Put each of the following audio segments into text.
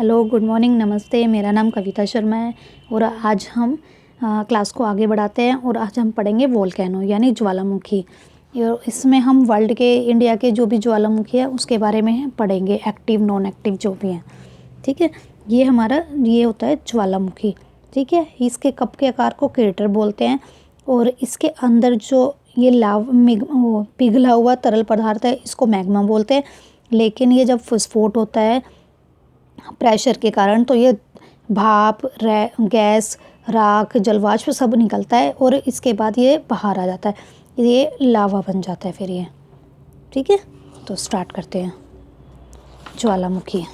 Hello, good morning, नमस्ते। मेरा नाम कविता शर्मा है और आज हम क्लास को आगे बढ़ाते हैं और आज हम पढ़ेंगे वोल्केनो यानी ज्वालामुखी। इसमें हम वर्ल्ड के, इंडिया के जो भी ज्वालामुखी है उसके बारे में पढ़ेंगे, एक्टिव नॉन एक्टिव जो भी हैं। ठीक है, ये हमारा ये होता है ज्वालामुखी। ठीक है, इसके कप के आकार को क्रेटर बोलते हैं और इसके अंदर जो ये पिघला हुआ तरल पदार्थ है इसको मैग्मा बोलते हैं। लेकिन ये जब विस्फोट होता है प्रेशर के कारण तो ये भाप, गैस, राख, जलवाष्प सब निकलता है और इसके बाद ये बाहर आ जाता है, ये लावा बन जाता है फिर ये। ठीक है, तो स्टार्ट करते हैं। ज्वालामुखी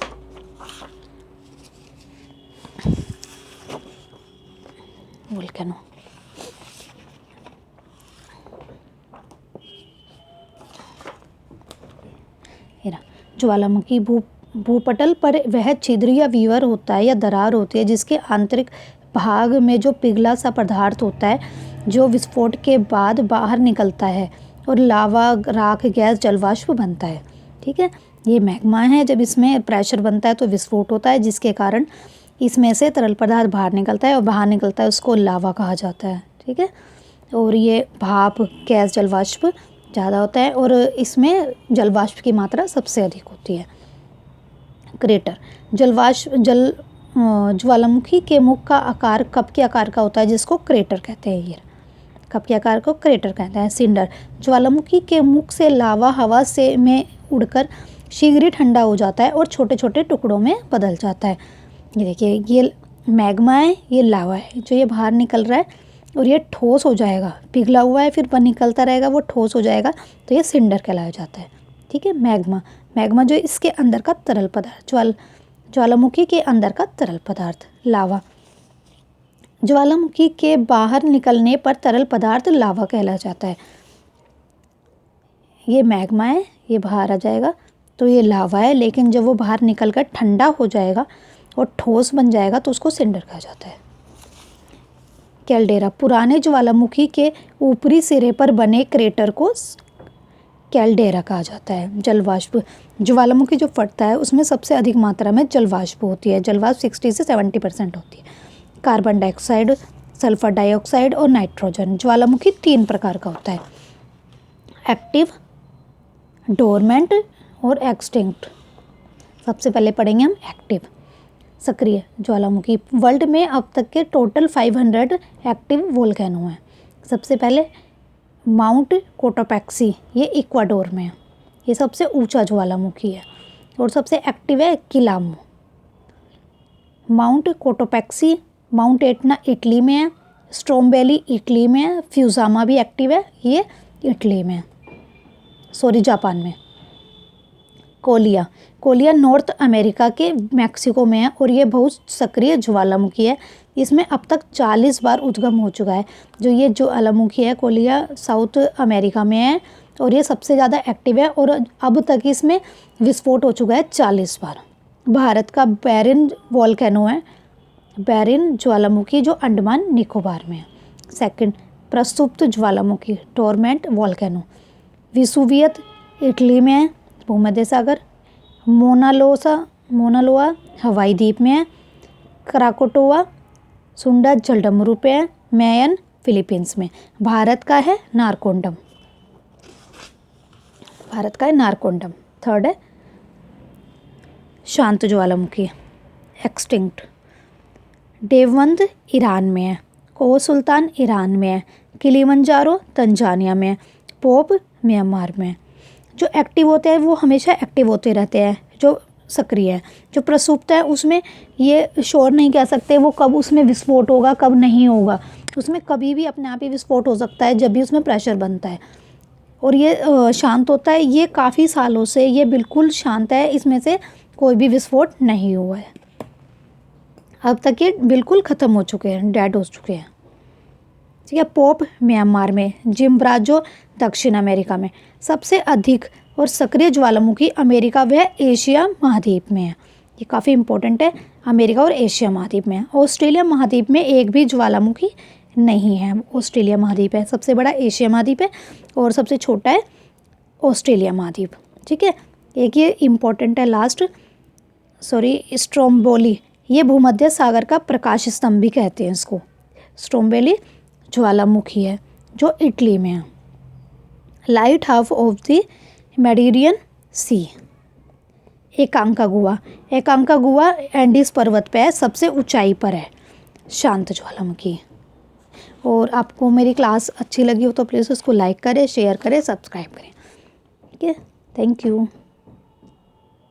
वोल्केनो। ज्वालामुखी भूपटल पर वह छिद्र या वीवर होता है या दरार होती है जिसके आंतरिक भाग में जो पिघला सा पदार्थ होता है जो विस्फोट के बाद बाहर निकलता है और लावा, राख, गैस, जलवाष्प बनता है। ठीक है, ये मैग्मा है। जब इसमें प्रेशर बनता है तो विस्फोट होता है जिसके कारण इसमें से तरल पदार्थ बाहर निकलता है और बाहर निकलता है उसको लावा कहा जाता है। ठीक है, और ये भाप, गैस, जलवाष्प ज़्यादा होता है और इसमें जलवाष्प की मात्रा सबसे अधिक होती है। क्रेटर ज्वालामुखी के मुख का आकार कप के आकार का होता है जिसको क्रेटर कहते हैं। ये कप के आकार को क्रेटर कहते हैं। सिंडर ज्वालामुखी के मुख से लावा हवा से में उड़कर शीघ्र ही ठंडा हो जाता है और छोटे छोटे टुकड़ों में बदल जाता है। ये देखिए, ये मैग्मा है, ये लावा है जो ये बाहर निकल रहा है और ये ठोस हो जाएगा, पिघला हुआ है फिर पर निकलता रहेगा, वो ठोस हो जाएगा तो ये सिंडर कहलाया जाता है। ठीक है, मैग्मा जो इसके अंदर का तरल पदार्थ, ज्वालामुखी के अंदर का तरल पदार्थ। लावा ज्वालामुखी के बाहर निकलने पर तरल पदार्थ लावा कहलाया जाता है। ये मैग्मा है, ये बाहर आ जाएगा तो ये लावा है, लेकिन जब वो बाहर निकल कर ठंडा हो जाएगा और ठोस बन जाएगा तो उसको सिंडर कहा जाता है। कैल्डेरा पुराने ज्वालामुखी के ऊपरी सिरे पर बने क्रेटर को कैल्डेरा कहा जाता है। जलवाष्प ज्वालामुखी जो फटता है उसमें सबसे अधिक मात्रा में जलवाष्प होती है। जलवाष्प 60 से 70% होती है। कार्बन डाइऑक्साइड, सल्फर डाइऑक्साइड और नाइट्रोजन। ज्वालामुखी 3 प्रकार का होता है, एक्टिव, डोरमेंट और एक्सटिंक्ट। सबसे पहले पढ़ेंगे हम एक्टिव, सक्रिय ज्वालामुखी। वर्ल्ड में अब तक के टोटल 500 एक्टिव वोल्केनो हैं। सबसे पहले माउंट कोटोपैक्सी, ये इक्वाडोर में है, ये सबसे ऊंचा ज्वालामुखी है और सबसे एक्टिव है किलामो। Mount Cotopaxi, mount Etna Italy में है, स्ट्रोम्बेली इटली में है, फ्यूजामा भी एक्टिव है, ये इटली में है, जापान में। कोलिया नॉर्थ अमेरिका के मैक्सिको में है और ये बहुत सक्रिय ज्वालामुखी है। इसमें अब तक 40 बार उद्गम हो चुका है। जो ये ज्वालामुखी है कोलिया साउथ अमेरिका में है और ये सबसे ज़्यादा एक्टिव है और अब तक इसमें विस्फोट हो चुका है 40 बार। भारत का बैरिन वोल्केनो है, बैरिन ज्वालामुखी जो अंडमान निकोबार में है। सेकंड, प्रसुप्त ज्वालामुखी, डोरमेंट वोल्केनो, विसुवियत इटली में है, भूमध्य सागर। मोनालोआ हवाई द्वीप में है। क्राकोटोआ सुंडा जलडमरू पे है। मैयन फिलीपींस में। भारत का है नारकोंडम, थर्ड है शांत ज्वालामुखी, एक्सटिंक्ट। देवबंद ईरान में है। कोह सुल्तान ईरान में है। किलिमंजारो तंजानिया में है। पोप म्यांमार में। जो एक्टिव होते हैं वो हमेशा एक्टिव होते रहते हैं, जो सक्रिय है। जो प्रसुप्त है उसमें ये श्योर नहीं कह सकते वो कब उसमें विस्फोट होगा कब नहीं होगा, उसमें कभी भी अपने आप ही विस्फोट हो सकता है जब भी उसमें प्रेशर बनता है। और ये शांत होता है, ये काफ़ी सालों से ये बिल्कुल शांत है, इसमें से कोई भी विस्फोट नहीं हुआ है। अब तक ये बिल्कुल ख़त्म हो चुके हैं, डेड हो चुके हैं। ठीक है, पोप म्यांमार में। जिम्ब्राजो दक्षिण अमेरिका में। सबसे अधिक और सक्रिय ज्वालामुखी अमेरिका व एशिया महाद्वीप में है। ये काफ़ी इंपॉर्टेंट है, अमेरिका और एशिया महाद्वीप में है। ऑस्ट्रेलिया महाद्वीप में एक भी ज्वालामुखी नहीं है, ऑस्ट्रेलिया महाद्वीप है। सबसे बड़ा एशिया महाद्वीप है और सबसे छोटा है ऑस्ट्रेलिया महाद्वीप। ठीक है, एक ये इम्पॉर्टेंट है लास्ट, स्ट्रोम्बोली, ये भूमध्य सागर का प्रकाश स्तंभ भी कहते हैं इसको। स्ट्रोम्बोली ज्वालामुखी है जो इटली में है। Lighthouse of the Mediterranean sea, Aconcagua, Aconcagua Andes पर्वत पे है, सबसे ऊंचाई पर है शांत ज्वालामुखी। और आपको मेरी क्लास अच्छी लगी हो तो प्लीज़ उसको लाइक करें, शेयर करें, सब्सक्राइब करें। ठीक है, थैंक यू।